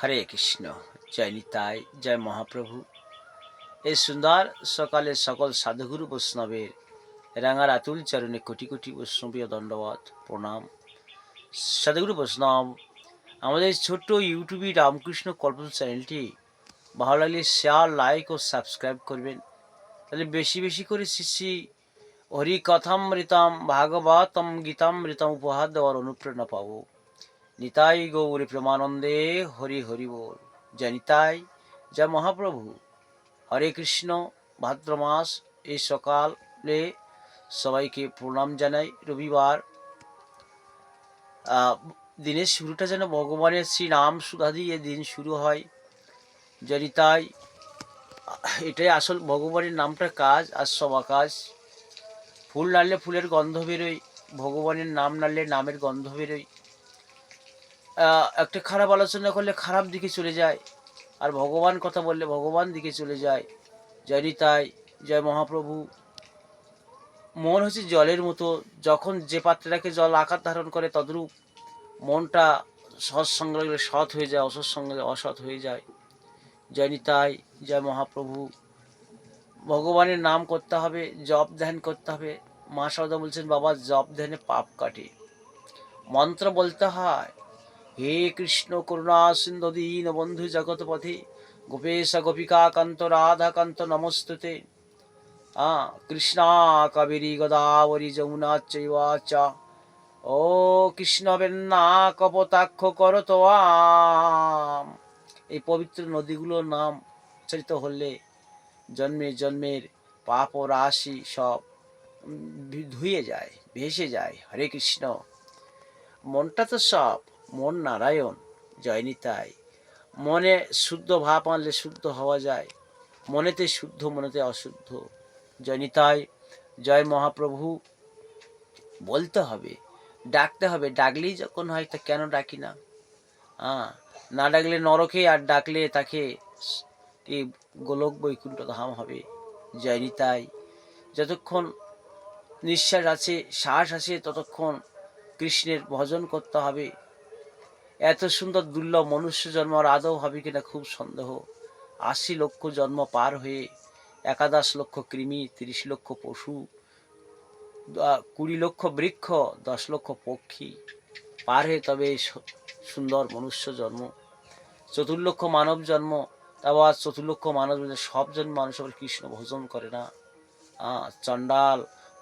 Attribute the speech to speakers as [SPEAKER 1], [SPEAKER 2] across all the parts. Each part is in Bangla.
[SPEAKER 1] হরে কৃষ্ণ। জয় নিতাই, জয় মহাপ্রভু। এই সুন্দর সকালে সকল সাধুগুরু বৈষ্ণবের রাঙার আতুল চরণে কোটি কোটি বৈষ্ণবীয় দণ্ডবত প্রণাম। সাধুগুরু বৈষ্ণব, আমাদের ছোট্ট ইউটিউবে রামকৃষ্ণ কল্প চ্যানেলটি ভালো লাগলে শেয়ার, লাইক ও সাবস্ক্রাইব করবেন। তাহলে বেশি বেশি করে শ্রী শ্রী হরি কথামৃতম ভাগবতম গীতামৃতম উপহার দেওয়ার অনুপ্রেরণা পাবো। নিতাই গৌরী প্রেমানন্দে হরি হরি বল। জয় নিতাই, জয় মহাপ্রভু। হরে কৃষ্ণ। ভাদ্র মাস এই সকালে সবাইকে প্রণাম জানাই। রবিবার দিনের শুরুটা যেন ভগবানের শ্রী নাম সুধা দিয়ে দিন শুরু হয়। জয় নিতাই, এটাই আসল ভগবানের নামটা কাজ আর সব আকাশ। ফুল নাড়লে ফুলের গন্ধ বেরোয়, ভগবানের নাম নাড়লে নামের গন্ধ বেরোয়। একটা খারাপ আলোচনা করলে খারাপ দিকে চলে যায়, আর ভগবান কথা বললে ভগবান দিকে চলে যায়। জয় নিতাই, জয় মহাপ্রভু। মন হচ্ছে জলের মতো, যখন যে পাত্রে জল আকার ধারণ করে তদ্রূপ মনটা সৎসঙ্গে লাগলে সৎ হয়ে যায়, অসৎসঙ্গে অসৎ হয়ে যায়। জয় নিতাই, জয় মহাপ্রভু। ভগবানের নাম করতে হবে, জপ ধ্যান করতে হবে। মা সদা বলছেন বাবা জপ ধ্যানে পাপ কাটে। মন্ত্র বলতে হয়, হে কৃষ্ণ করুণা সিন্ধু দীন বন্ধু জগৎপথে গোপেশ গোপিকা কান্ত রাধা কান্ত নমস্তুতে। কৃষ্ণা কাবেরী গোদাবরী যমুনা চৈবাচ ও কৃষ্ণ বেন্না কপোতাক্ষ করতো আম। এই পবিত্র নদীগুলোর নাম উচ্চারিত হলে জন্মে জন্মের পাপ ও রাশি সব ধুয়ে যায়, ভেসে যায়। হরে কৃষ্ণ। মনটা তো সব, মন নারায়ণ। জয় নিতাই। মনে শুদ্ধ ভাব আনলে শুদ্ধ হওয়া যায়। মনেতে শুদ্ধ, মনেতে অশুদ্ধ। জয় নিতাই, জয় মহাপ্রভু। বলতে হবে, ডাকতে হবে। ডাকলেই যখন হয় তা কেন ডাকি না? না ডাকলে নরকে, আর ডাকলে তাকে গোলক বৈকুণ্ঠ ধাম হবে। জয় নিতাই। যতক্ষণ নিঃশ্বাস আছে, শ্বাস আছে, ততক্ষণ কৃষ্ণের ভজন করতে হবে। এত সুন্দর দুর্লভ মনুষ্য জন্ম আর আদৌ হবে কিনা খুব সন্দেহ। ৮০ লক্ষ জন্ম পার হয়ে ১১ লক্ষ কৃমি, ৩০ লক্ষ পশু, ২০ লক্ষ বৃক্ষ, ১০ লক্ষ পক্ষী পার হয়ে তবে সুন্দর মনুষ্য জন্ম। ৪ লক্ষ মানব জন্ম। তারপর ৪ লক্ষ মানব সব জন মানুষ আবার কৃষ্ণ ভজন করে না। চণ্ডাল,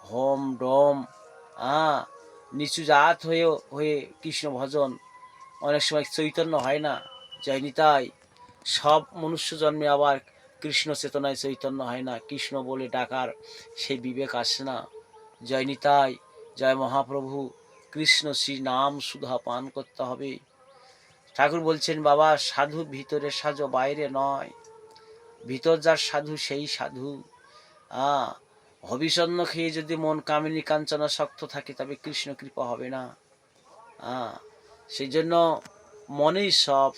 [SPEAKER 1] হোম ডোম, নিচু জাত হয়ে কৃষ্ণ ভজন অনেক সময় চৈতন্য হয় না। জয় নিতাই। সব মনুষ্য জন্মে আবার কৃষ্ণ চেতনায় চৈতন্য হয় না, কৃষ্ণ বলে ডাকার সেই বিবেক আসে না। জয় নিতাই, জয় মহাপ্রভু। কৃষ্ণ শ্রী নাম সুধা পান করতে হবে। ঠাকুর বলছেন বাবা সাধু ভিতরে সাজো, বাইরে নয়। ভিতর যার সাধু সেই সাধু। হবিষণ্য খেয়ে যদি মন কামিনী কাঞ্চনা শক্ত থাকে তবে কৃষ্ণ কৃপা হবে না। সেই জন্য মনেই সব।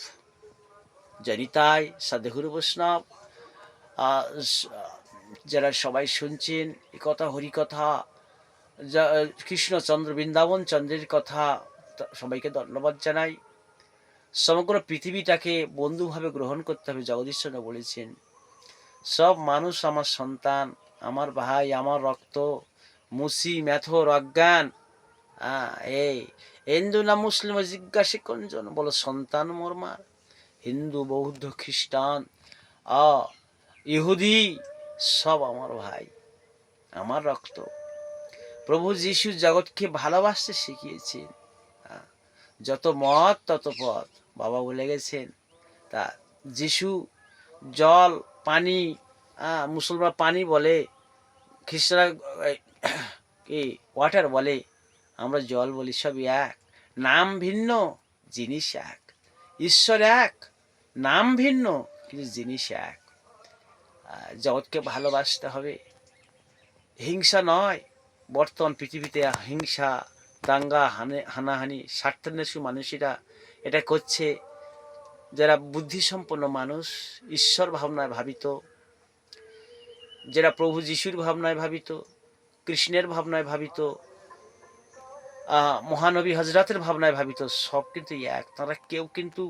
[SPEAKER 1] জয় নিতাই। সাধুগুরু বৈষ্ণব, যারা সবাই শুনছেন এ কথা, হরিকথা, কৃষ্ণচন্দ্র বৃন্দাবন চন্দ্রের কথা, সবাইকে ধন্যবাদ জানাই। সমগ্র পৃথিবীটাকে বন্ধুভাবে গ্রহণ করতে হবে। জগদীশ্বর বলেছেন সব মানুষ আমার সন্তান, আমার ভাই, আমার রক্ত। মুসি মেথর অজ্ঞান এই হিন্দু না মুসলিম জিজ্ঞাসে কোনজন, বলো সন্তান মোর মার। হিন্দু, বৌদ্ধ, খ্রিস্টান, ইহুদি সব আমার ভাই, আমার রক্ত। প্রভু যিশু জগৎকে ভালোবাসতে শিখিয়েছেন। যত মত তত পথ, বাবা বলে গেছেন। তা যিশু জল, পানি, মুসলমান পানি বলে, খ্রিস্টানরা কি ওয়াটার বলে, আমরা জল বলি। সব এক, নাম ভিন্ন জিনিস এক। ঈশ্বর এক, নাম ভিন্ন কিন্তু জিনিস এক। জগৎকে ভালোবাসতে হবে, হিংসা নয়। বর্তমান পৃথিবীতে হিংসা, দাঙ্গা, হানাহানি, স্বার্থান্বেষী মানুষেরা এটা করছে। যারা বুদ্ধিসম্পন্ন মানুষ, ঈশ্বর ভাবনায় ভাবিত, যারা প্রভু যিশুর ভাবনায় ভাবিত, কৃষ্ণের ভাবনায় ভাবিত, মহানবী হজরতের ভাবনায় ভাবিত, সব কিন্তু এক। তারা কেউ কিন্তু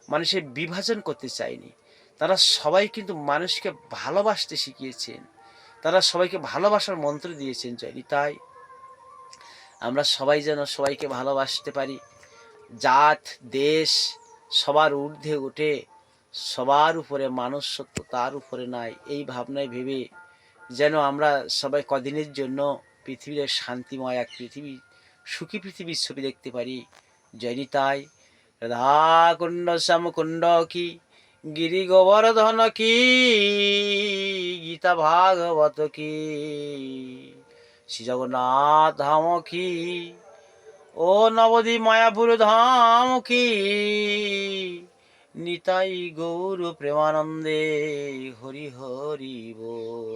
[SPEAKER 1] মানুষের বিভাজন করতে চায়নি। তারা সবাই কিন্তু মানুষকে ভালোবাসতে শিখিয়েছেন। তারা সবাইকে ভালোবাসার মন্ত্র দিয়েছেন। জয় নিতাই। আমরা সবাই যেন সবাইকে ভালোবাসতে পারি। জাত দেশ সবার ঊর্ধ্বে উঠে সবার উপরে মানুষ সত্য, তার উপরে নাই, এই ভাবনায় ভেবে যেন আমরা সবাই কদিনের জন্য পৃথিবীর শান্তিময় এক পৃথিবী, সুখী পৃথিবীর ছবি দেখতে পারি। জয় নিতাই। রাধাকুণ্ড শ্যামকুণ্ড কি, গিরি গোবর্ধন কি, গীতা ভাগবত কি, শ্রী জগন্নাথ ধাম কি, ও নবদ্বীপ মায়াপুর ধাম কি, নিতাই গৌর প্রেমানন্দে হরি হরি বল।